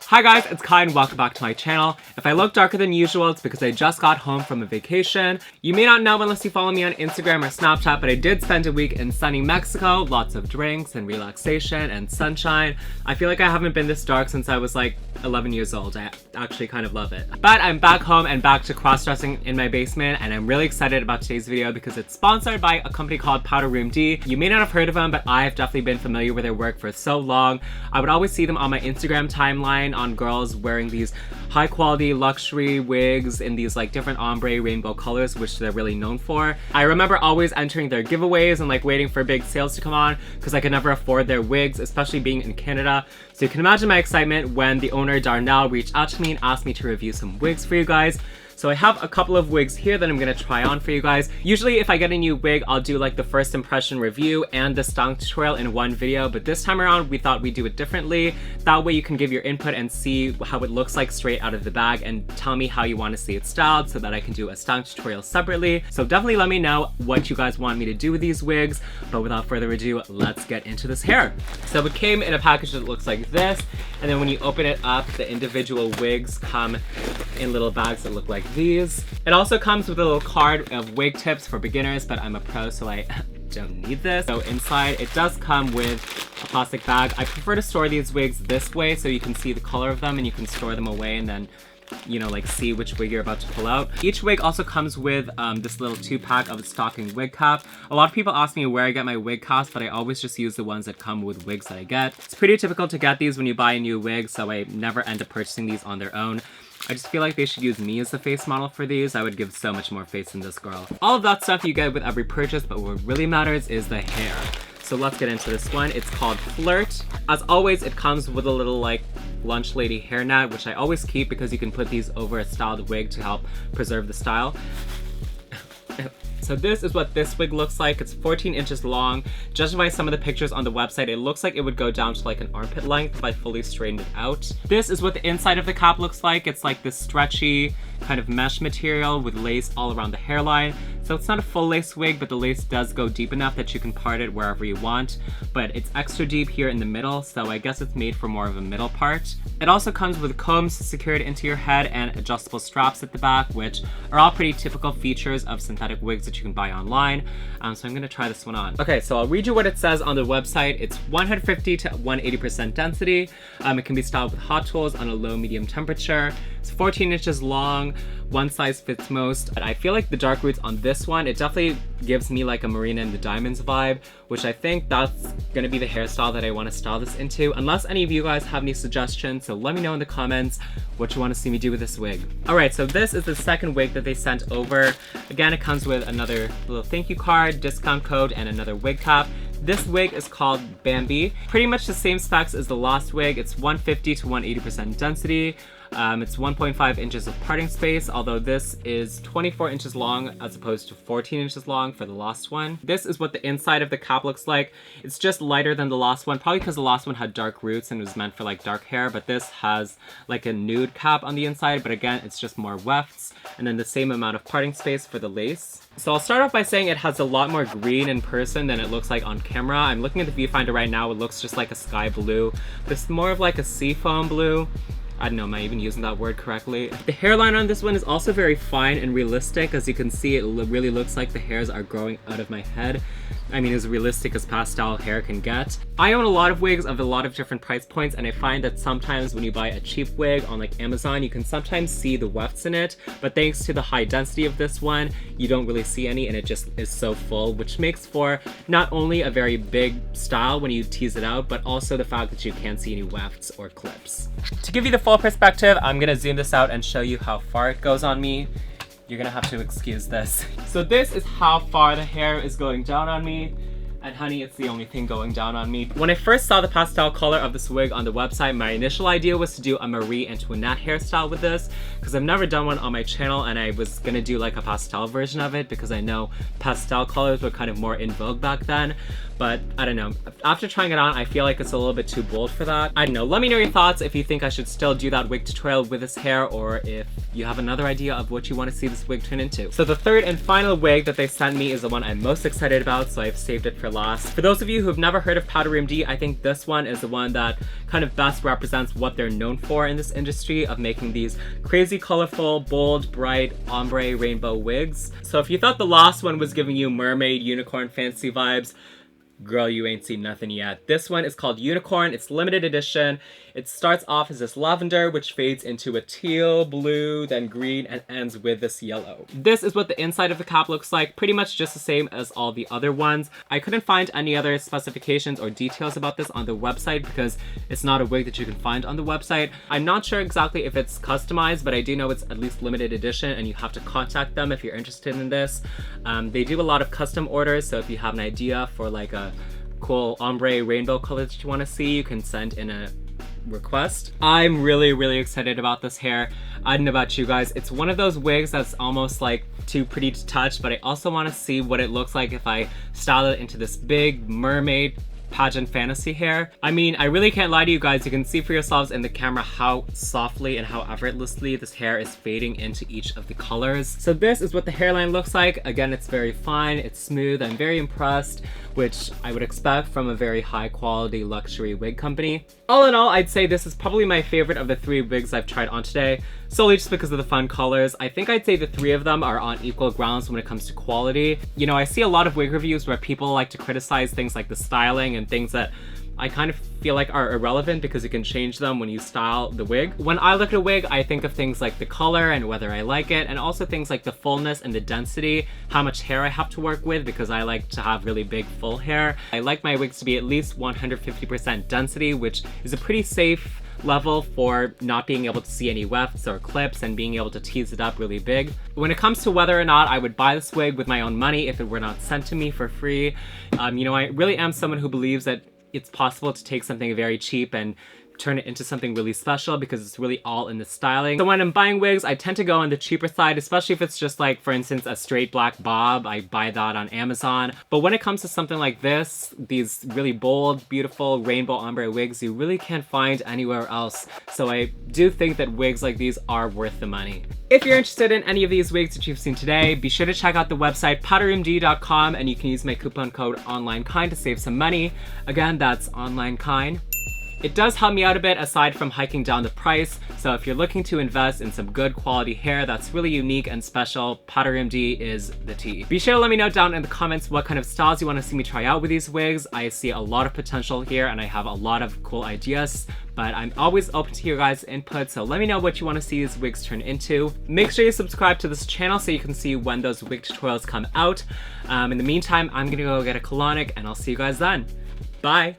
Hi guys, it's Kai and welcome back to my channel. If I look darker than usual, it's because I just got home from a vacation. You may not know unless you follow me on Instagram or Snapchat, but I did spend a week in sunny Mexico. Lots of drinks and relaxation and sunshine. I feel like I haven't been this dark since I was like 11 years old. I actually kind of love it. But I'm back home and back to cross-dressing in my basement, and I'm really excited about today's video because it's sponsored by a company called Powder Room D. You may not have heard of them, but I've definitely been familiar with their work for so long. I would always see them on my Instagram timeline on girls wearing these high quality luxury wigs in these like different ombre rainbow colors, which they're really known for. I remember always entering their giveaways and like waiting for big sales to come on because I could never afford their wigs, especially being in Canada. So you can imagine my excitement when the owner Darnell reached out to me and asked me to review some wigs for you guys. So I have a couple of wigs here that I'm gonna try on for you guys. Usually if I get a new wig, I'll do like the first impression review and the styling tutorial in one video, but this time around we thought we'd do it differently. That way you can give your input and see how it looks like straight out of the bag and tell me how you want to see it styled so that I can do a styling tutorial separately. So definitely let me know what you guys want me to do with these wigs, but without further ado, let's get into this hair. So it came in a package that looks like this, and then when you open it up, the individual wigs come in little bags that look like these. It also comes with a little card of wig tips for beginners, but I'm a pro so I don't need this. So inside it does come with a plastic bag. I prefer to store these wigs this way so you can see the color of them and you can store them away and then, you know, like see which wig you're about to pull out. Each wig also comes with this little 2-pack of a stocking wig cap. A lot of people ask me where I get my wig caps, but I always just use the ones that come with wigs that I get. It's pretty typical to get these when you buy a new wig, so I never end up purchasing these on their own. I just feel like they should use me as the face model for these. I would give so much more face than this girl. All of that stuff you get with every purchase, but what really matters is the hair. So let's get into this one. It's called Flirt. As always, it comes with a little like lunch lady hairnet, which I always keep because you can put these over a styled wig to help preserve the style. So this is what this wig looks like. It's 14 inches long. Judging by some of the pictures on the website, it looks like it would go down to like an armpit length if I fully straightened it out. This is what the inside of the cap looks like. It's like this stretchy kind of mesh material with lace all around the hairline. So it's not a full lace wig, but the lace does go deep enough that you can part it wherever you want. But it's extra deep here in the middle, so I guess it's made for more of a middle part. It also comes with combs secured into your head and adjustable straps at the back, which are all pretty typical features of synthetic wigs that you can buy online. So I'm gonna try this one on. Okay, so I'll read you what it says on the website. It's 150 to 180% density. It can be styled with hot tools on a low medium temperature. It's 14 inches long. One size fits most. But I feel like the dark roots on this one, it definitely gives me like a Marina and the Diamonds vibe, which I think that's gonna be the hairstyle that I want to style this into, unless any of you guys have any suggestions. So let me know in the comments what you want to see me do with this wig. Alright, so this is the second wig that they sent over. Again, it comes with another little thank you card, discount code, and another wig cap. This wig is called Bambi. Pretty much the same specs as the last wig. It's 150 to 180% density. It's 1.5 inches of parting space, although this is 24 inches long as opposed to 14 inches long for the last one. This is what the inside of the cap looks like. It's just lighter than the last one, probably because the last one had dark roots and was meant for like dark hair, but this has like a nude cap on the inside, but again, it's just more wefts, and then the same amount of parting space for the lace. So I'll start off by saying it has a lot more green in person than it looks like on camera. I'm looking at the viewfinder right now, it looks just like a sky blue, but it's more of like a seafoam blue. I don't know, am I even using that word correctly? The hairline on this one is also very fine and realistic. As you can see, it really looks like the hairs are growing out of my head. I mean, as realistic as pastel hair can get. I own a lot of wigs of a lot of different price points, and I find that sometimes when you buy a cheap wig on like Amazon, you can sometimes see the wefts in it, but thanks to the high density of this one, you don't really see any, and it just is so full, which makes for not only a very big style when you tease it out, but also the fact that you can't see any wefts or clips. To give you the full perspective, I'm gonna zoom this out and show you how far it goes on me. You're gonna have to excuse this. So this is how far the hair is going down on me. And honey, it's the only thing going down on me. When I first saw the pastel color of this wig on the website, my initial idea was to do a Marie Antoinette hairstyle with this, because I've never done one on my channel, and I was gonna do like a pastel version of it because I know pastel colors were kind of more in vogue back then. But I don't know, after trying it on, I feel like it's a little bit too bold for that. I don't know, let me know your thoughts if you think I should still do that wig tutorial with this hair, or if you have another idea of what you want to see this wig turn into. So the third and final wig that they sent me is the one I'm most excited about, so I've saved it for last. For those of you who have never heard of Powder MD, I think this one is the one that kind of best represents what they're known for in this industry of making these crazy, colorful, bold, bright, ombre rainbow wigs. So if you thought the last one was giving you mermaid, unicorn, fancy vibes, girl, you ain't seen nothing yet. This one is called Unicorn. It's limited edition. It starts off as this lavender, which fades into a teal, blue, then green, and ends with this yellow. This is what the inside of the cap looks like, pretty much just the same as all the other ones. I couldn't find any other specifications or details about this on the website because it's not a wig that you can find on the website. I'm not sure exactly if it's customized, but I do know it's at least limited edition and you have to contact them if you're interested in this. They do a lot of custom orders, so if you have an idea for like a cool ombre rainbow color that you want to see, you can send in a request. I'm really excited about this hair. I don't know about you guys. It's one of those wigs that's almost like too pretty to touch, but I also want to see what it looks like if I style it into this big mermaid pageant fantasy hair. I mean, I really can't lie to you guys. You can see for yourselves in the camera how softly and how effortlessly this hair is fading into each of the colors. So this is what the hairline looks like. Again, it's very fine, it's smooth. I'm very impressed, which I would expect from a very high quality luxury wig company. All in all, I'd say this is probably my favorite of the 3 wigs I've tried on today, solely just because of the fun colors. I think I'd say the 3 of them are on equal grounds when it comes to quality. You know, I see a lot of wig reviews where people like to criticize things like the styling and things that I kind of feel like are irrelevant because you can change them when you style the wig. When I look at a wig, I think of things like the color and whether I like it, and also things like the fullness and the density, how much hair I have to work with because I like to have really big full hair. I like my wigs to be at least 150% density, which is a pretty safe level for not being able to see any wefts or clips and being able to tease it up really big. When it comes to whether or not I would buy this wig with my own money if it were not sent to me for free, you know, I really am someone who believes that it's possible to take something very cheap and turn it into something really special because it's really all in the styling. So when I'm buying wigs, I tend to go on the cheaper side, especially if it's just like, for instance, a straight black bob. I buy that on Amazon. But when it comes to something like this, these really bold, beautiful rainbow ombre wigs, you really can't find anywhere else. So I do think that wigs like these are worth the money. If you're interested in any of these wigs that you've seen today, be sure to check out the website powdermd.com and you can use my coupon code OnlineKind to save some money. Again, that's OnlineKind. It does help me out a bit aside from hiking down the price, so if you're looking to invest in some good quality hair that's really unique and special, Powder MD is the tea. Be sure to let me know down in the comments what kind of styles you want to see me try out with these wigs. I see a lot of potential here and I have a lot of cool ideas, but I'm always open to your guys' input, so let me know what you want to see these wigs turn into. Make sure you subscribe to this channel so you can see when those wig tutorials come out. In the meantime, I'm gonna go get a colonic and I'll see you guys then. Bye!